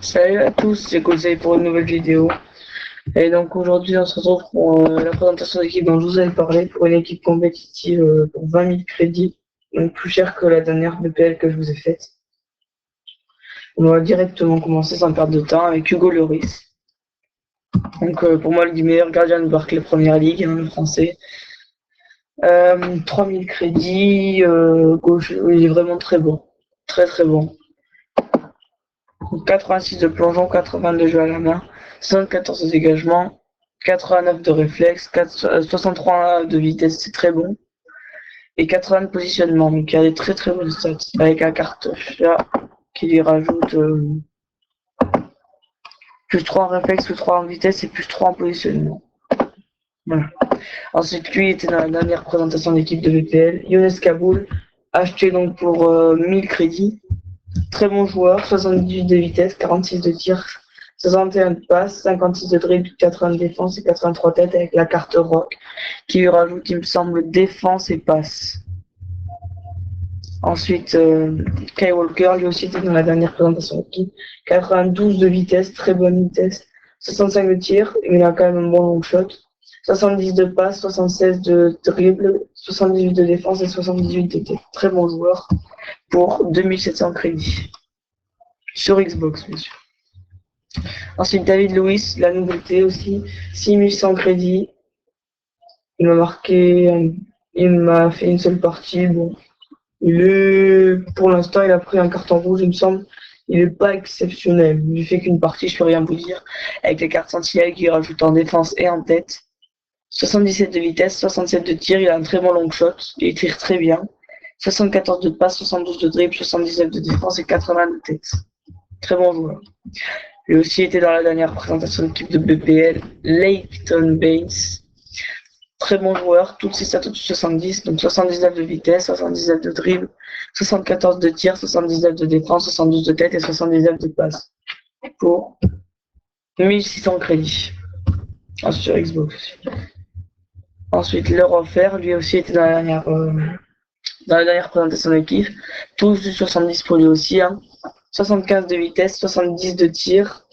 Salut à tous, c'est Conseil pour une nouvelle vidéo. Et donc aujourd'hui on se retrouve pour la présentation d'équipe dont je vous avais parlé pour une équipe compétitive pour 20 000 crédits, donc plus cher que la dernière BPL que je vous ai faite. On va directement commencer sans perdre de temps avec Hugo Lloris. Donc pour moi le meilleur gardien de Barclay Première Ligue, le français. 3 000 crédits, gauche, il est vraiment très bon, très très bon. 86 de plongeon, 80 de jeu à la main, 74 de dégagement, 89 de réflexe, 63 de vitesse, c'est très bon, et 80 de positionnement, donc il y a des très très bonnes stats, avec un cartouche-là qui lui rajoute plus 3 en réflexe, plus 3 en vitesse et plus 3 en positionnement. Voilà. Ensuite, lui était dans la dernière présentation d'équipe de VPL. Younes Kaboul, acheté donc pour 1000 crédits. Très bon joueur, 78 de vitesse, 46 de tir, 61 de passe, 56 de dribble, 80 de défense et 83 têtes avec la carte rock qui lui rajoute, il me semble, défense et passe. Ensuite, Kai Walker, lui aussi était dans la dernière présentation d'équipe. 92 de vitesse, très bonne vitesse, 65 de tir, il a quand même un bon long shot. 70 de passe, 76 de dribble, 78 de défense et 78 de tête. Très bon joueur pour 2700 crédits. Sur Xbox, bien sûr. Ensuite, David Lewis, la nouveauté aussi, 6100 crédits. Il m'a fait une seule partie. Bon, pour l'instant, il a pris un carton rouge, il me semble. Il n'est pas exceptionnel. Il fait qu'une partie, je peux rien vous dire. Avec les cartes sentinelles qui rajoutent en défense et en tête. 77 de vitesse, 67 de tir, il a un très bon long shot, il tire très bien. 74 de passe, 72 de dribble, 79 de défense et 80 de tête. Très bon joueur. Lui aussi était dans la dernière présentation d'équipe de BPL, Leighton Baines. Très bon joueur, toutes ses stats au-dessus de 70, donc 79 de vitesse, 79 de dribble, 74 de tir, 79 de défense, 72 de tête et 79 de passe. Pour 1600 crédits. Sur Xbox aussi. Ensuite, leur offert, lui aussi était dans la dernière présentation d'équipe. Tous du 70 pour lui aussi. 75 de vitesse, 70 de tir,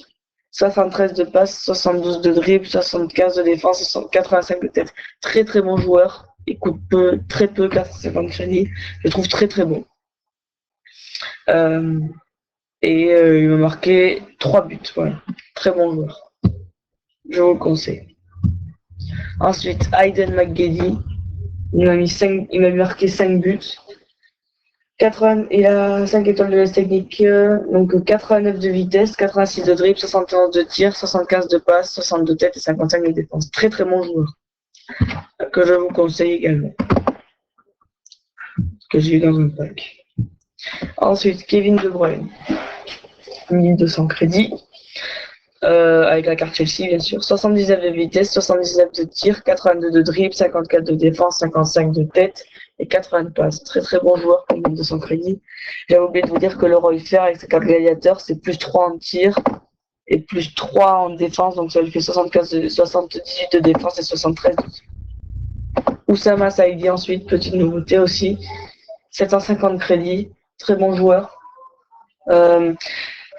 73 de passe, 72 de dribble, 75 de défense et 85 de tête. Très très bon joueur. Il coûte très peu, 450 crédits. Je le trouve très très bon. Il m'a marqué 3 buts. Voilà. Très bon joueur. Je vous le conseille. Ensuite, Hayden McGeady. Il m'a marqué 5 buts. Il a 5 étoiles de l'Est technique, donc 89 de vitesse, 86 de dribble, 71 de tir, 75 de passe, 60 de tête et 55 de défense. Très très bon joueur, que je vous conseille également, que j'ai eu dans un pack. Ensuite, Kevin De Bruyne, 1200 crédits, avec la carte Chelsea bien sûr, 79 de vitesse, 79 de tir, 82 de dribble, 54 de défense, 55 de tête et 80 de passe. Très très bon joueur pour 1200 crédits. J'ai oublié de vous dire que le Roy Fair avec sa carte gladiateur, c'est plus 3 en tir et plus 3 en défense, donc ça lui fait 78 de défense et 73 de tir. Oussama Saïdi ensuite, petite nouveauté aussi, 750 crédits, très bon joueur.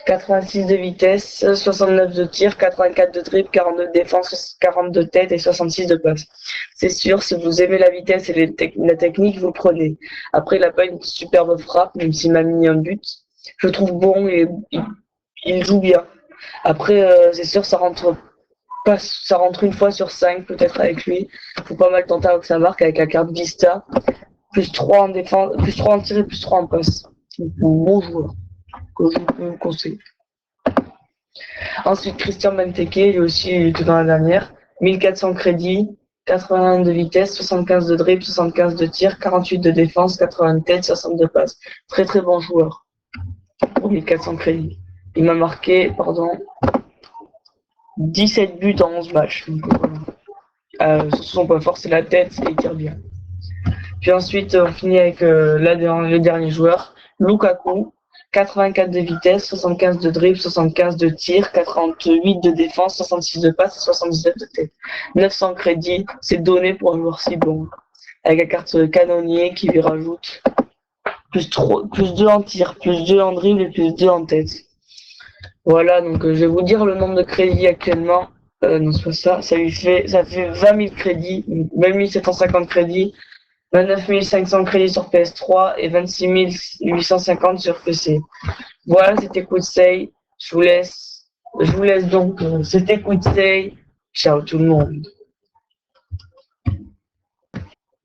86 de vitesse, 69 de tir, 84 de dribble, 42 de défense, 40 de tête et 66 de passe. C'est sûr, si vous aimez la vitesse et la technique, vous prenez. Après, il n'a pas une superbe frappe, même s'il m'a mis un but. Je le trouve bon et il joue bien. Après, c'est sûr, ça rentre une fois sur 5 peut-être avec lui. Faut pas mal tenter avec sa marque, avec la carte Vista. Plus 3 en défense, plus 3 en tir et plus 3 en passe. Donc, bon joueur que je peux vous conseiller. Ensuite, Christian Benteke, lui aussi, il était dans la dernière. 1400 crédits, 81 de vitesse, 75 de dribble, 75 de tir, 48 de défense, 80 de tête, 60 de passe. Très très bon joueur pour 1400 crédits. Il m'a marqué, 17 buts en 11 matchs. Donc, voilà. Son point fort, c'est la tête et il tire bien. Puis ensuite, on finit avec le dernier joueur, Lukaku. 84 de vitesse, 75 de dribble, 75 de tir, 88 de défense, 66 de passe et 79 de tête. 900 crédits, c'est donné pour un joueur si bon. Avec la carte canonnier qui lui rajoute plus 2 en tir, plus 2 en dribble et plus 2 en tête. Voilà, donc je vais vous dire le nombre de crédits actuellement. Non, c'est pas ça. Ça fait 20 000 crédits, donc 20 750 crédits, 29 500 crédits sur PS3 et 26 850 sur PC. Voilà, c'était Coup de Say. Je vous laisse donc. C'était Coup de Say. Ciao tout le monde.